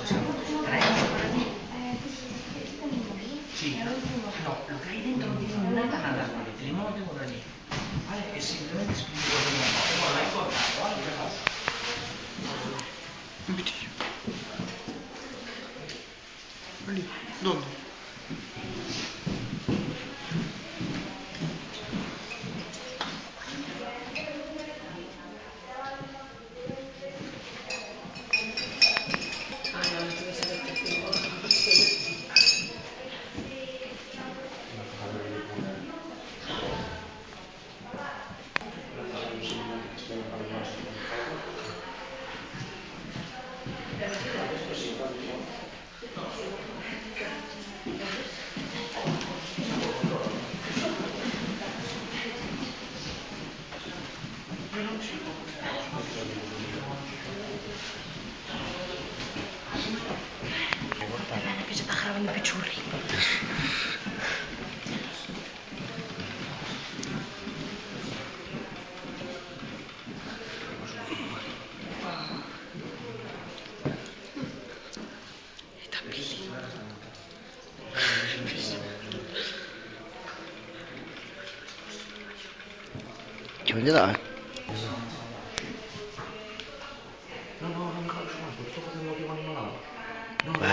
Traemos para ti. Sí, no, lo que hay dentro no tiene nada, nada. El limón lo tengo por allí. Vale, es simplemente escribir lo que no hay cortado, ¿vale? Un pitillo. Vale, ¿dónde? Que se está grabando pichurri. Está pili. ¿Qué vendrá?